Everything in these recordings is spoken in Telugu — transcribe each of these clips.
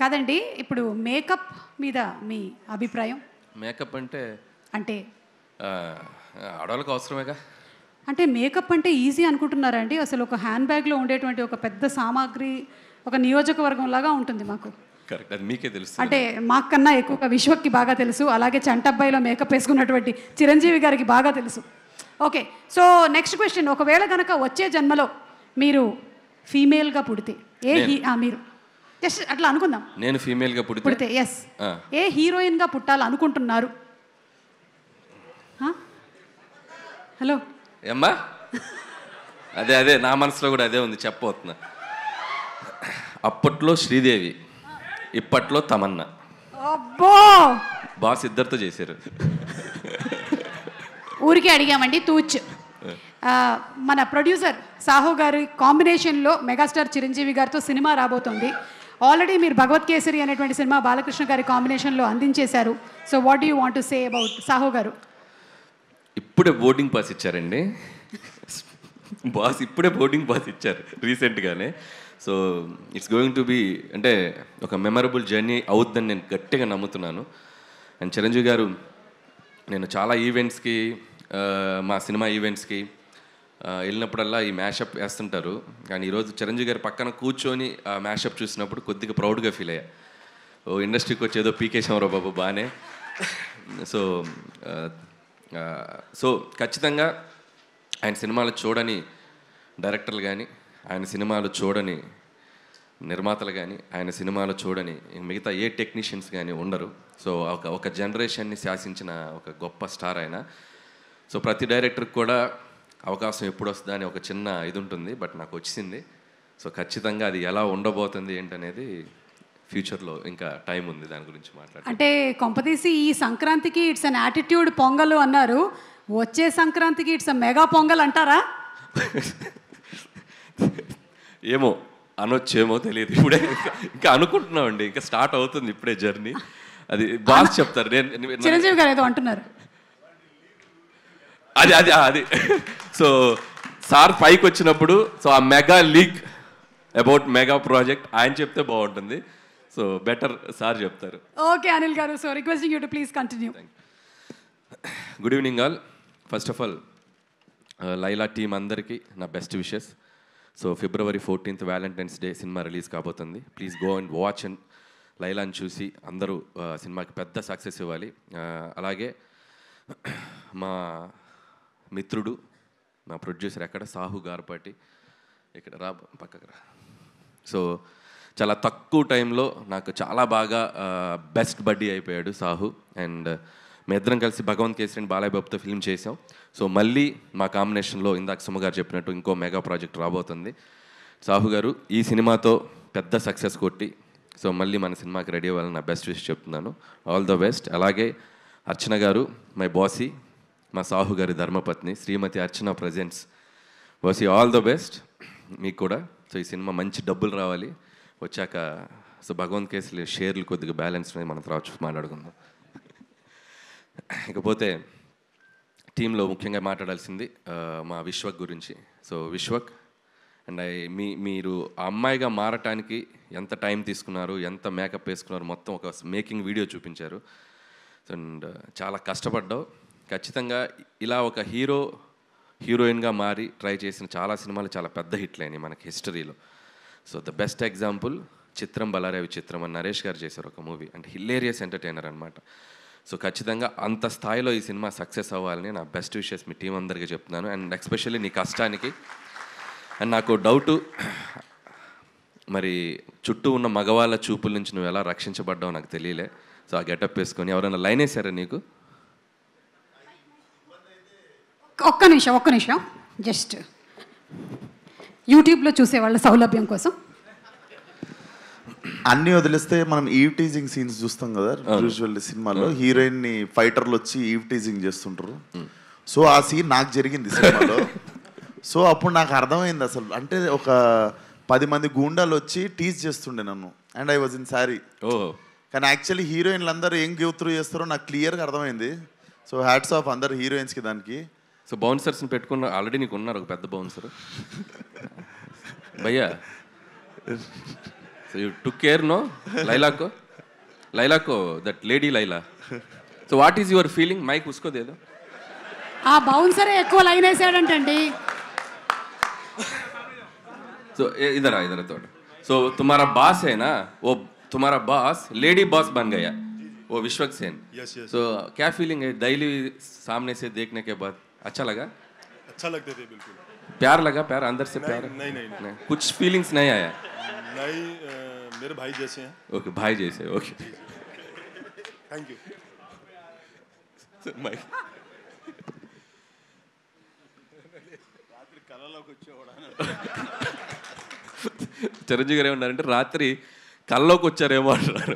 కాదండి, ఇప్పుడు మేకప్ మీద మీ అభిప్రాయం? మేకప్ అంటే అంటే ఆడవాళ్ళకి అవసరమేగా. అంటే మేకప్ అంటే ఈజీ అనుకుంటున్నారా అండి? అసలు ఒక హ్యాండ్ బ్యాగ్లో ఉండేటువంటి ఒక పెద్ద సామాగ్రి ఒక నియోజకవర్గం లాగా ఉంటుంది మాకు. కరెక్ట్, అది మీకే తెలుసు. అంటే మాకన్నా ఎక్కువగా విశ్వక్కి బాగా తెలుసు, అలాగే చంటబ్బాయిలో మేకప్ వేసుకున్నటువంటి చిరంజీవి గారికి బాగా తెలుసు. ఓకే, సో నెక్స్ట్ క్వశ్చన్, ఒకవేళ కనుక వచ్చే జన్మలో మీరు ఫీమేల్గా పుడితే మీరు జస్ట్ అట్లా అనుకుందాం, నేను ఫీమేల్గా పుడితే ఎస్, ఏ హీరోయిన్గా పుట్టాలనుకుంటున్నారు? హలో ఏమ్మా, అదే నా మనసులో కూడా అదే ఉంది, చెప్పబోతున్నా. అప్పట్లో శ్రీదేవి, ఇప్పట్లో తమన్నా. అబ్బో, బాస్ ఇద్దరితో చేశారు. ఊరికే అడిగామండి, తూచ్. మన ప్రొడ్యూసర్ సాహు గారి కాంబినేషన్లో మెగాస్టార్ చిరంజీవి గారితో సినిమా రాబోతుంది. ఆల్రెడీ మీరు భగవత్ కేసరి అనేటువంటి సినిమా బాలకృష్ణ గారి కాంబినేషన్లో అందించేశారు. So what do you want to say about Sahu garu? ఇప్పుడే బోర్డింగ్ పాస్ ఇచ్చారండి బాస్, ఇప్పుడే బోర్డింగ్ పాస్ ఇచ్చారు రీసెంట్గానే. So it's going to be అంటే ఒక మెమరబుల్ జర్నీ అవుద్దని నేను గట్టిగా నమ్ముతున్నాను. అండ్ చిరంజీవి గారు, నేను చాలా ఈవెంట్స్కి, మా సినిమా ఈవెంట్స్కి వెళ్ళినప్పుడల్లా ఈ మ్యాషప్ వేస్తుంటారు. కానీ ఈరోజు చిరంజీవి గారి పక్కన కూర్చొని ఆ మ్యాషప్ చూసినప్పుడు కొద్దిగా ప్రౌడ్గా ఫీల్ అయ్యా. ఓ ఇండస్ట్రీకి వచ్చి ఏదో పీకేశామరా బాబు బాగానే. సో ఖచ్చితంగా ఆయన సినిమాలు చూడని డైరెక్టర్లు కానీ, ఆయన సినిమాలు చూడని నిర్మాతలు కానీ, ఆయన సినిమాలు చూడని మిగతా ఏ టెక్నీషియన్స్ కానీ ఉండరు. సో ఒక జనరేషన్ని శాసించిన ఒక గొప్ప స్టార్ ఆయన. సో ప్రతి డైరెక్టర్కి కూడా అవకాశం ఎప్పుడు వస్తుందా అని ఒక చిన్న ఇది ఉంటుంది, బట్ నాకు వచ్చింది. సో ఖచ్చితంగా అది ఎలా ఉండబోతుంది ఏంటనేది ఫ్యూచర్లో ఇంకా టైం ఉంది దాని గురించి మాట్లాడాలి. అంటే కొంపతీసి ఈ సంక్రాంతికి ఇట్స్ అన్ యాటిట్యూడ్ పొంగల్ అన్నారు, వచ్చే సంక్రాంతికి ఇట్స్ మెగా పొంగల్ అంటారా? ఏమో అనొచ్చేమో తెలియదు, ఇప్పుడే ఇంకా అనుకుంటున్నామండి, ఇంకా స్టార్ట్ అవుతుంది ఇప్పుడే జర్నీ. అది బాగా చెప్తారు. చిరంజీవి గారు ఏదో అంటున్నారు, అది సో సార్ పైకి వచ్చినప్పుడు సో ఆ mega leak about mega project ఆయన చెప్తే బాగుంటుంది. సో బెటర్ సార్ చెప్తారు. Okay Anil garu, so requesting you to please continue. Good evening all. First of all Laila team అందరికీ నా best wishes. So February 14th Valentine's day cinema release కాబోతుంది. Please go and watch and లైలాని చూసి అందరూ సినిమాకి పెద్ద సక్సెస్ ఇవ్వాలి. అలాగే మా మిత్రుడు, మా ప్రొడ్యూసర్ ఎక్కడ, సాహు గారపాటి, ఇక్కడ రా పక్కకు రా. సో చాలా తక్కువ టైంలో నాకు చాలా బాగా బెస్ట్ బడ్డీ అయిపోయాడు సాహు. అండ్ మీ ఇద్దరం కలిసి భగవంత్ కేసరి అండ్ బాలయ్య బాబుతో ఫిల్మ్ చేసాం. సో మళ్ళీ మా కాంబినేషన్లో ఇందాక సుమ గారు చెప్పినట్టు ఇంకో మెగా ప్రాజెక్ట్ రాబోతుంది. సాహు గారు ఈ సినిమాతో పెద్ద సక్సెస్ కొట్టి సో మళ్ళీ మన సినిమాకి రెడీ అవ్వాలని నా బెస్ట్ విష్ చెప్తున్నాను. All the best. అలాగే అర్చన గారు, మై బాసీ, మా సాహు గారి ధర్మపత్ని Shrimati Archana presents. Bossy all the best మీకు కూడా. సో ఈ సినిమా మంచి డబ్బులు రావాలి వచ్చాక. సో భగవంత్ కేసులు షేర్లు కొద్దిగా బ్యాలెన్స్ మనం తర్వాత మాట్లాడుకుందాం. ఇకపోతే టీంలో ముఖ్యంగా మాట్లాడాల్సింది మా విశ్వక్ గురించి. సో విశ్వక్ అండ్ మీరు ఆ అమ్మాయిగా మారటానికి ఎంత టైం తీసుకున్నారు, ఎంత మేకప్ వేసుకున్నారు, మొత్తం ఒక మేకింగ్ వీడియో చూపించారు. అండ్ చాలా కష్టపడ్డావు. ఖచ్చితంగా ఇలా ఒక హీరోయిన్గా మారి ట్రై చేసిన చాలా సినిమాలు చాలా పెద్ద హిట్లు అయినాయి మనకి హిస్టరీలో. సో ద బెస్ట్ ఎగ్జాంపుల్ చిత్రం బలారే విచిత్రం అని నరేష్ గారు చేశారు ఒక మూవీ. అండ్ హిలేరియస్ ఎంటర్టైనర్ అనమాట. సో ఖచ్చితంగా అంత స్థాయిలో ఈ సినిమా సక్సెస్ అవ్వాలని నా బెస్ట్ విషెస్ మీ టీం అందరికీ చెప్తున్నాను. అండ్ ఎస్పెషల్లీ నీ కష్టానికి. అండ్ నాకు డౌటు, మరి చుట్టూ ఉన్న మగవాళ్ళ చూపుల నుంచి నువ్వు ఎలా రక్షించబడ్డావు నాకు తెలియలే. సో ఆ గెటప్ వేసుకొని ఎవరైనా లైన్ వేసారా నీకు? ఒక్క నిమిషం జస్ట్ యూట్యూబ్లో చూసే వాళ్ళ సౌలభ్యం కోసం అన్నీ వదిలేస్తే మనం ఈవ్ టీజింగ్ సీన్స్ చూస్తాం కదా యూజువల్లీ సినిమాలో. హీరోయిన్ ని ఫైటర్లు వచ్చి ఈవ్ టీజింగ్ చేస్తుంటారు. సో ఆ సీన్ నాకు జరిగింది సినిమాలో. సో అప్పుడు నాకు అర్థమైంది అసలు అంటే ఒక 10 మంది గూండాలు వచ్చి టీజ్ చేస్తుండే నన్ను. And I was in sari. కానీ యాక్చువల్లీ హీరోయిన్లు అందరూ ఏం గివ్ త్రూ చేస్తారో నాకు క్లియర్గా అర్థమైంది. సో హ్యాట్స్ ఆఫ్ అందరు హీరోయిన్స్కి దానికి. సో బౌన్సర్స్ని పెట్టుకున్న ఆల్రెడీ నీకు ఉన్నారు ఒక పెద్ద బౌన్సర్ భయ్యా. So you took care no లైలాకో that lady Laila. So what is your feeling? Mike ఉసుకోదేదో. ఆ బౌన్సరే ఎక్కువ లైన్ వేసాడంటండి. సో इधर थोड़ा. सो तुम्हारा बॉस है ना, वो तुम्हारा बॉस लेडी बॉस बन गया, वो विश्वक सेन. सो क्या फीलिंग है डेली सामने से देखने के बाद? अच्छा लगा? अच्छा लगते थे बिल्कुल. प्यार लगा? प्यार अंदर से प्यार? नहीं. कुछ फीलिंग्स नहीं आया? नहीं, मेरे भाई जैसे हैं. ओके, भाई जैसे. Okay, thank you. Mic Chiranjeevi garu ఏమన్నారంటే రాత్రి కల్లోకి వచ్చారేమో అంటున్నారు.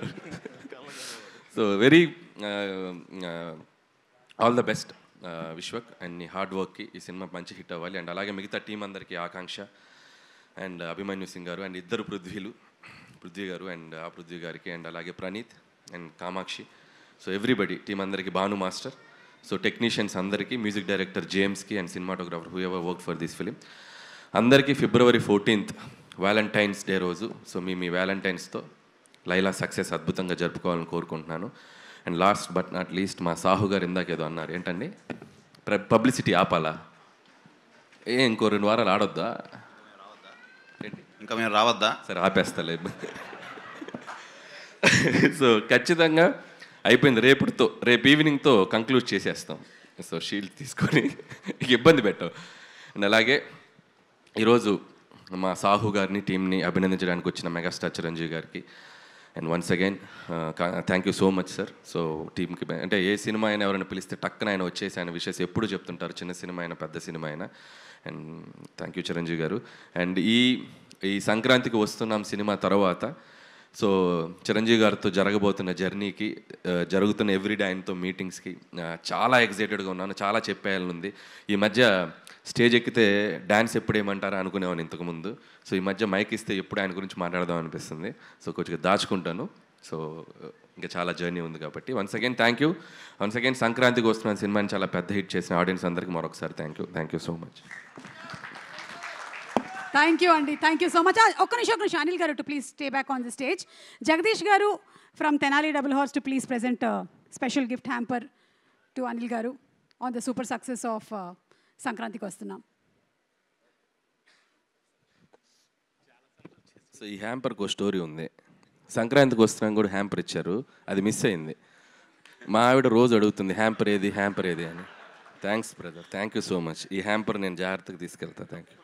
So very all the best Vishwak and నీ హార్డ్ వర్క్కి ఈ సినిమా మంచి హిట్ అవ్వాలి. అండ్ అలాగే మిగతా టీం అందరికీ ఆకాంక్ష అండ్ అభిమన్యు సింగ్ గారు అండ్ ఇద్దరు పృథ్వీ గారు అండ్ ఆ పృథ్వీ గారికి అండ్ అలాగే Praneeth and Kamakshi. So everybody team అందరికీ, భాను మాస్టర్, సో టెక్నీషియన్స్ అందరికీ, మ్యూజిక్ డైరెక్టర్ జేమ్స్కి and cinematographer whoever work for this film అందరికీ February 14th వ్యాలంటైన్స్ డే రోజు. సో మీ వ్యాలంటైన్స్తో లైలా సక్సెస్ అద్భుతంగా జరుపుకోవాలని కోరుకుంటున్నాను. And last but not least మా సాహు గారు ఇందాకేదో అన్నారు, ఏంటండి పబ్లిసిటీ ఆపాలా? ఇంకో 2 వారాలు ఆడొద్దా? ఇంకా మేము రావద్దా? సరే ఆపేస్తలే. సో ఖచ్చితంగా అయిపోయింది. రేపు ఈవినింగ్తో కంక్లూడ్ చేసేస్తాం. సో షీల్డ్ తీసుకొని ఇబ్బంది పెట్టాం. అండ్ అలాగే ఈరోజు మా సాహు గారిని, టీంని అభినందించడానికి వచ్చిన మెగాస్టార్ చిరంజీవి గారికి and once again thank you so much sir. So టీంకి అంటే ఏ సినిమా అయినా ఎవరైనా పిలిస్తే టక్కన ఆయన వచ్చేసి ఆయన విషయస్ ఎప్పుడు చెప్తుంటారు, చిన్న సినిమా అయినా పెద్ద సినిమా అయినా. అండ్ థ్యాంక్ యూ చిరంజీవి గారు. అండ్ ఈ సంక్రాంతికి వస్తున్నాం సినిమా తర్వాత సో చిరంజీవి గారితో జరగబోతున్న జర్నీకి, జరుగుతున్న ఎవ్రీడే ఆయనతో మీటింగ్స్కి చాలా ఎక్సైటెడ్గా ఉన్నాను. చాలా చెప్పేయాలనుంది. ఈ మధ్య స్టేజ్ ఎక్కితే డ్యాన్స్ ఎప్పుడేమంటారా అనుకునేవాను ఇంతకుముందు. సో ఈ మధ్య మైక్ ఇస్తే ఎప్పుడు ఆయన గురించి మాట్లాడదాం అనిపిస్తుంది. సో కొంచెం దాచుకుంటాను. సో ఇంకా చాలా జర్నీ ఉంది కాబట్టి once again thank you. Once again సంక్రాంతికి వస్తున్న సినిమాని చాలా పెద్ద హిట్ చేసిన ఆడియన్స్ అందరికీ మరొకసారి thank you so much. Thank you అండి, థ్యాంక్ యూ సో మచ్. ఒక్క నిమిషం Anil garu to please stay back on the stage. Jagadish garu from Tenali double horse to please present special gift hamper to Anil garu on the super success of Sankranthiki Vasthunam. So ఈ హ్యాంపర్కి ఒక స్టోరీ ఉంది. సంక్రాంతికి వస్తున్నాం కూడా హ్యాంపర్ ఇచ్చారు, అది మిస్ అయింది. మా ఆవిడ రోజు అడుగుతుంది హ్యాంపర్ ఏది అని. Thanks brother, thank you so much. ఈ హ్యాంపర్ నేను జాగ్రత్తగా తీసుకెళ్తా. Thank you.